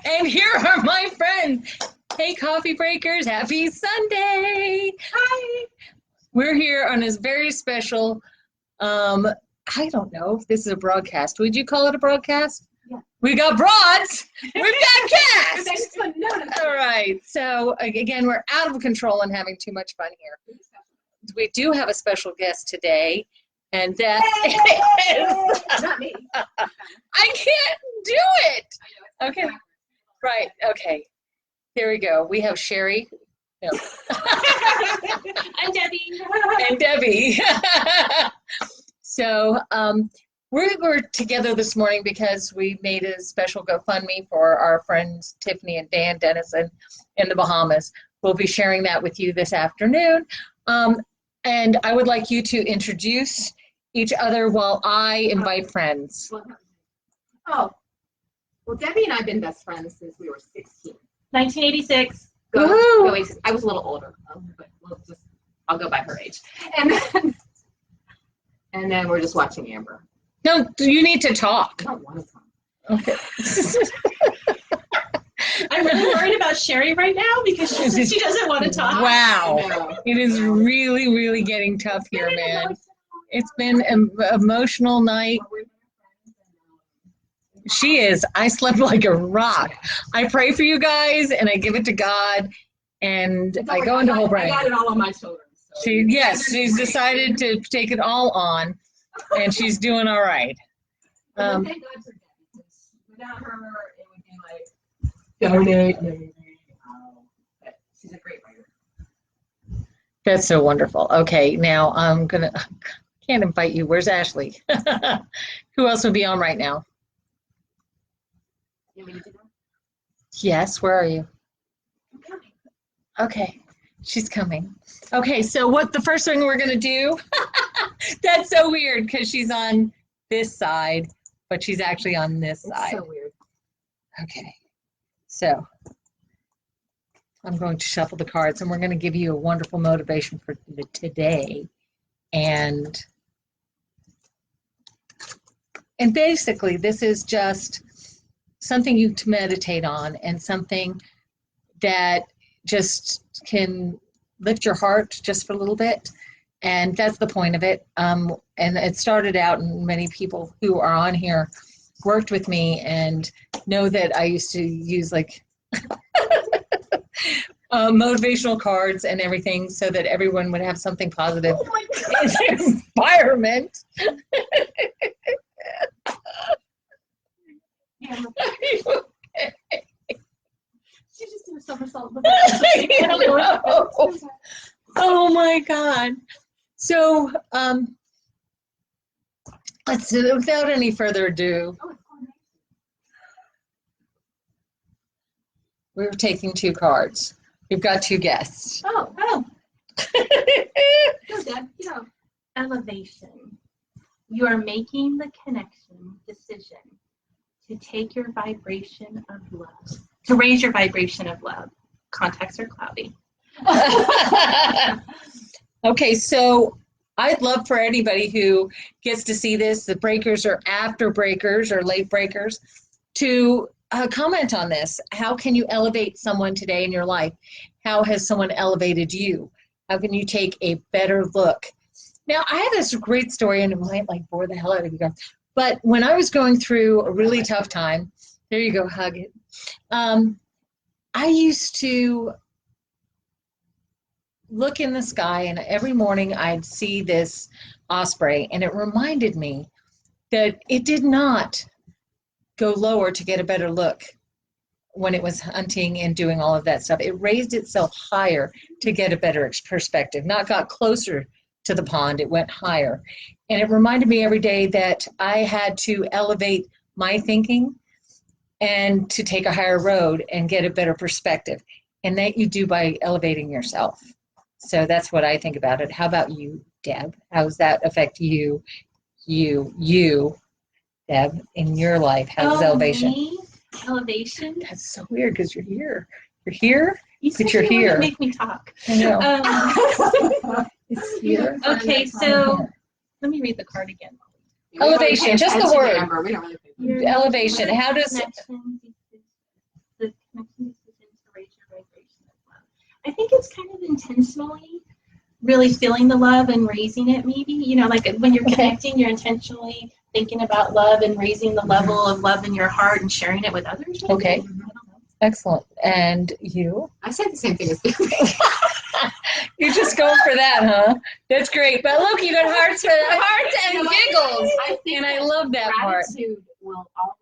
And here are my friends. Hey, coffee breakers, happy Sunday. Hi. We're here on this very special, I don't know if this is a broadcast. Would you call it a broadcast? Yeah. We got broads. We've got cast. No. All right. So again, we're out of control and having too much fun here. We do have a special guest today, and that is Not me. I can't do it. Okay. Right. Okay. Here we go. We have Cheri. No. I'm Debbie. And Debbie. So we were together this morning because we made a special GoFundMe for our friends Tiffany and Dan Dennison in the Bahamas. We'll be sharing that with you this afternoon. And I would like you to introduce each other while I invite friends. Oh, well, Debbie and I have been best friends since we were 16. 1986. I was a little older, but I'll go by her age. And then we're just watching Amber. No, you need to talk. I don't want to talk. Okay. I'm really worried about Cheri right now because she says she doesn't want to talk. Wow. It is really, really getting tough here, man. It's been an emotional night. She is. I slept like a rock. I pray for you guys, and I give it to God, and I go into whole brain. I got it all on my shoulders. So. She's decided to take it all on, and she's doing all right. Thank God for Debbie, because without her, it would be like, donate, maybe. But she's a great writer. That's so wonderful. Okay, now I can't invite you. Where's Ashley? Who else would be on right now? You want me to do that? Yes, where are you? I'm coming. Okay, she's coming. Okay, so what the first thing we're gonna do, that's so weird because she's on this side, but she's actually on this side. So weird. Okay, so I'm going to shuffle the cards and we're gonna give you a wonderful motivation for today. And basically this is just something you to meditate on and something that just can lift your heart just for a little bit. And that's the point of it. And it started out, and many people who are on here worked with me and know that I used to use like motivational cards and everything so that everyone would have something positive in their environment. She just did a somersault. Oh my God. So let's do it without any further ado. We're taking two cards. We've got two guests. Oh. Go, Deb. Go. Elevation. You are making the decision to take your vibration of love, to raise your vibration of love. Contacts are cloudy. Okay, so I'd love for anybody who gets to see this, the breakers or after breakers or late breakers, to comment on this. How can you elevate someone today in your life? How has someone elevated you? How can you take a better look? Now, I have this great story, and it might bore the hell out of you guys. But when I was going through a really tough time, there you go, hug it. I used to look in the sky, and every morning I'd see this osprey, and it reminded me that it did not go lower to get a better look when it was hunting and doing all of that stuff. It raised itself higher to get a better perspective, not got closer to the pond, it went higher. And it reminded me every day that I had to elevate my thinking and to take a higher road and get a better perspective. And that you do by elevating yourself. So that's what I think about it. How about you, Deb? How does that affect you, Deb, in your life? How does elevation? Me? Elevation? That's so weird because you're here. You're here, but you're You here. make me talk. I know. It's here. Okay, so let me read the card again. Elevation, just the word. We don't really Elevation. How does The intentionally really feeling the love and raising it, maybe, you know, like when you're Okay. connecting, you're intentionally thinking about love and raising the level of love in your heart and sharing it with others. Maybe? Okay. I don't know. Excellent. And you? I said the same thing as You're just going for that, huh? That's great. But look, you got hearts for that. Hearts and You know, giggles. I think And I love that part. gratitude will always,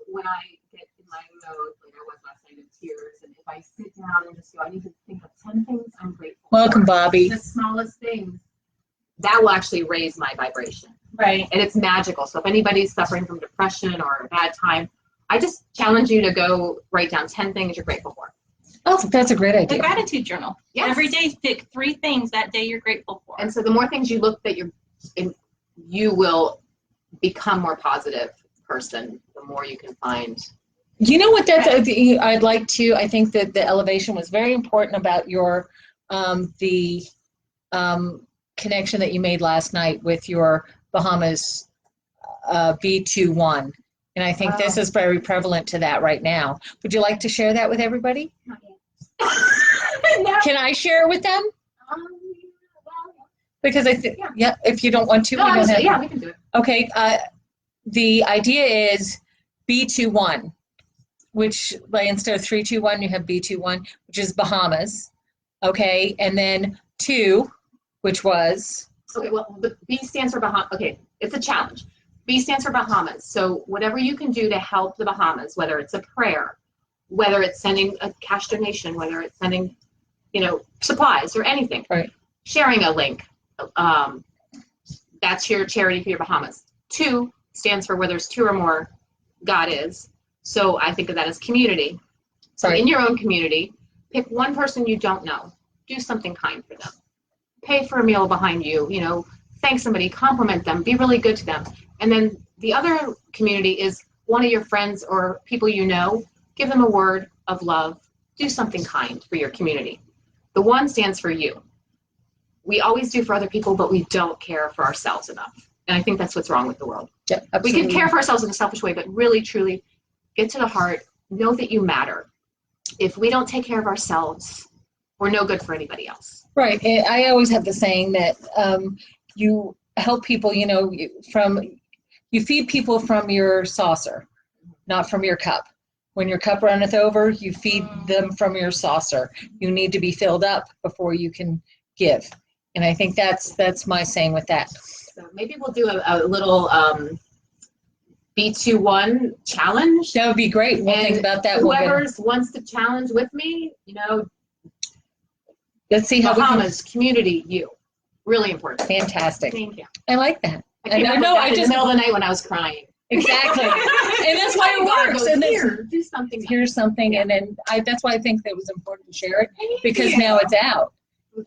when I get in my mode, like I was last night, of tears, and if I sit down and just go, I need to think of 10 things I'm grateful Welcome, for. Bobby. The smallest things. That will actually raise my vibration. Right. And it's magical. So if anybody's suffering from depression or a bad time, I just challenge you to go write down 10 things you're grateful for. Oh, that's a great The idea. gratitude journal. Yes. Every day, pick 3 things that day you're grateful for. And so the more things you look that you will become more positive person, the more you can find. You know what? I'd like to. I think that the elevation was very important about your the connection that you made last night with your Bahamas B21. And I think this is very prevalent to that right now. Would you like to share that with everybody? Not yet. No. Can I share it with them? Because I think, yeah, if you don't want to, No, we don't have. yeah, we can do it. Okay, the idea is B21, which like instead of 321, you have B21, which is Bahamas. Okay, and then 2, which was. Okay, well, the B stands for Bahamas. Okay, it's a challenge. B stands for Bahamas. So whatever you can do to help the Bahamas, whether it's a prayer, whether it's sending a cash donation, whether it's sending, supplies or anything. Right. Sharing a link. That's your charity for your Bahamas. 2 stands for where there's 2 or more, God is. So I think of that as community. So in your own community, pick one person you don't know. Do something kind for them. Pay for a meal behind you, thank somebody, compliment them, be really good to them. And then the other community is one of your friends or people you know, give them a word of love, do something kind for your community. The 1 stands for you. We always do for other people, but we don't care for ourselves enough. And I think that's what's wrong with the world. Yeah, we can care for ourselves in a selfish way, but really, truly get to the heart, know that you matter. If we don't take care of ourselves, we're no good for anybody else. Right. And I always have the saying that you help people, you feed people from your saucer, not from your cup. When your cup runneth over, you feed them from your saucer. You need to be filled up before you can give. And I think that's my saying with that. So maybe we'll do a little B21 challenge. That would be great. We'll think about that. Whoever wants to challenge with me, Let's see how Bahamas, community, you. Really important. Fantastic. Thank you. I like that. I came up with that in the middle of the night when I was crying. Exactly. And that's why it works. And Do something. here's something. Yeah. And then that's why I think that it was important to share it, because now it's out.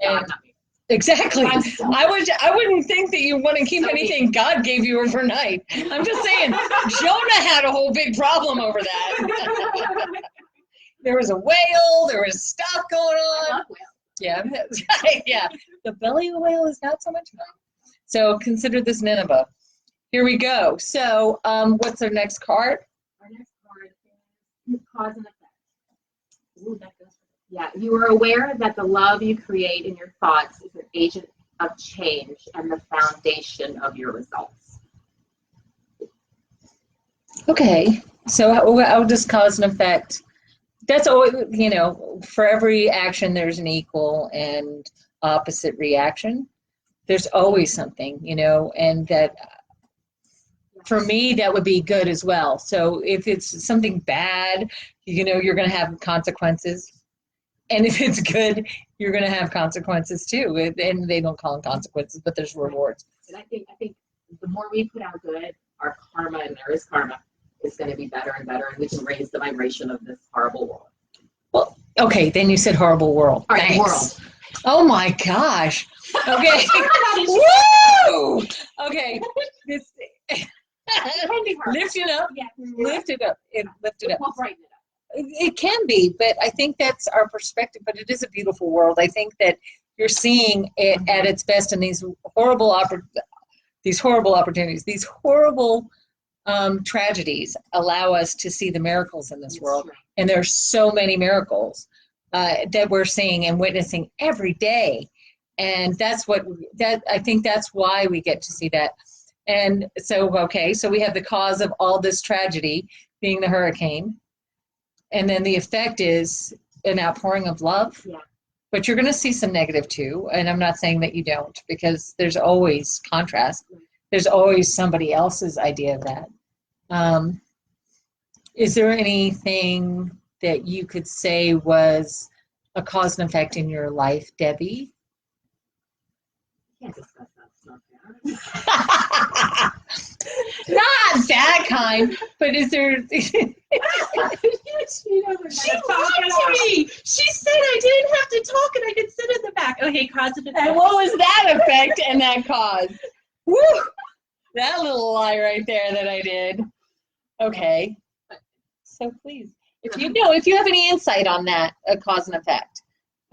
God, not me. Exactly. I'm so I wouldn't think that you want to keep anything God gave you overnight. I'm just saying, Jonah had a whole big problem over that. There was a whale. There was stuff going I on. love whales. Yeah, that's right. Yeah, the belly of the whale is not so much fun. So consider this Nineveh. Here we go. So what's our next card? Our next card is cause and effect. Ooh, that goes. Yeah, you are aware that the love you create in your thoughts is an agent of change and the foundation of your results. Okay, so I'll just cause and effect. That's always, for every action, there's an equal and opposite reaction. There's always something, and that for me, that would be good as well. So if it's something bad, you're going to have consequences. And if it's good, you're going to have consequences too. And they don't call them consequences, but there's rewards. And I think the more we put out good, our karma, and there is karma, is going to be better and better, and we can raise the vibration of this horrible world. Well, okay, then you said horrible world. All right, Thanks. world. Oh my gosh. Okay. Woo! Okay. Lift it up. Yeah. Lift it up. Lift it up. We'll brighten it up. It can be, but I think that's our perspective. But it is a beautiful world. I think that you're seeing it at its best in these horrible opportunities, these horrible tragedies allow us to see the miracles in this world. Right. And there's so many miracles. that we're seeing and witnessing every day. And I think that's why we get to see that. And so, okay, so we have the cause of all this tragedy being the hurricane. And then the effect is an outpouring of love. Yeah. But you're going to see some negative too. And I'm not saying that you don't, because there's always contrast. There's always somebody else's idea of that. Is there anything that you could say was a cause and effect in your life, Debbie? Can't discuss that stuff. Not that kind, but is there? She lied to me. She said I didn't have to talk and I could sit in the back. Okay, cause and effect. And what was that effect and that cause? Woo! That little lie right there that I did. Okay. So please, if you have any insight on that, a cause and effect.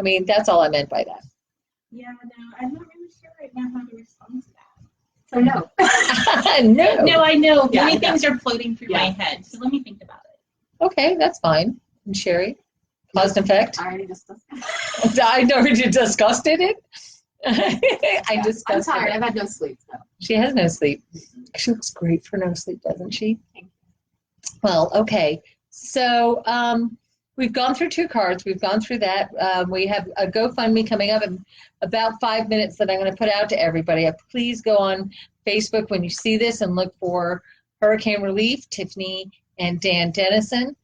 I mean, that's all I meant by that. Yeah, no, I'm not really sure right now how to respond to that. So no. No. No, I know. Yeah, Many things are floating through my head, so let me think about it. Okay, that's fine. And Cheri, cause and effect? I already discussed it. I already discussed it. I discussed I'm tired. it. I've had no sleep. So. She has no sleep. She looks great for no sleep, doesn't she? Well, okay. So we've gone through 2 cards. We've gone through that. We have a GoFundMe coming up in about 5 minutes that I'm going to put out to everybody. Please go on Facebook when you see this and look for Hurricane Relief, Tiffany and Dan Dennison.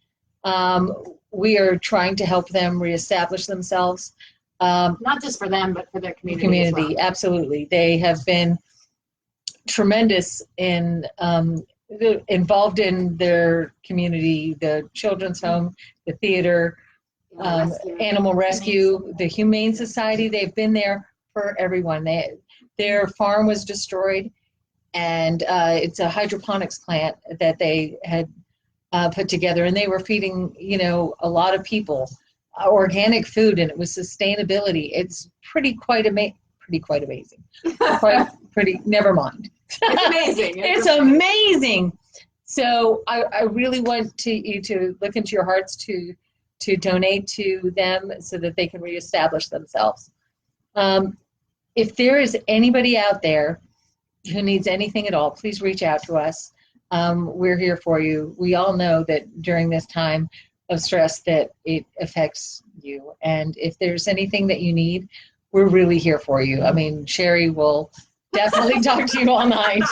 We are trying to help them reestablish themselves. Not just for them, but for their community as well. Absolutely. They have been tremendous in involved in their community, the children's home, the theater, animal rescue, the Humane Society. They've been there for everyone. Their farm was destroyed, and it's a hydroponics plant that they had put together, and they were feeding, a lot of people organic food, and it was sustainability. It's quite amazing. Never mind. It's amazing. It's amazing. So I really want you to look into your hearts to donate to them so that they can reestablish themselves. If there is anybody out there who needs anything at all, please reach out to us. We're here for you. We all know that during this time of stress that it affects you. And if there's anything that you need, we're really here for you. I mean, Cheri will definitely talk to you all night.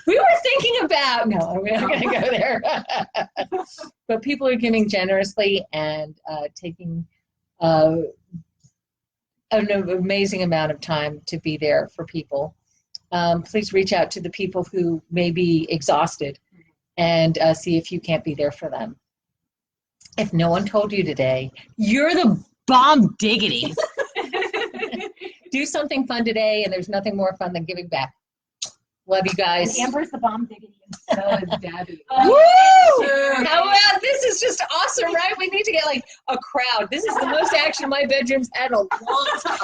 We were thinking about, no, we're not going to go there. But people are giving generously and taking an amazing amount of time to be there for people. Please reach out to the people who may be exhausted and see if you can't be there for them. If no one told you today, you're the bomb diggity. Do something fun today, and there's nothing more fun than giving back. Love you guys. And Amber's the bomb diggity, and so is Debbie. Woo! How about this? Is just awesome, right? We need to get like a crowd. This is the most action my bedroom's had in a long time.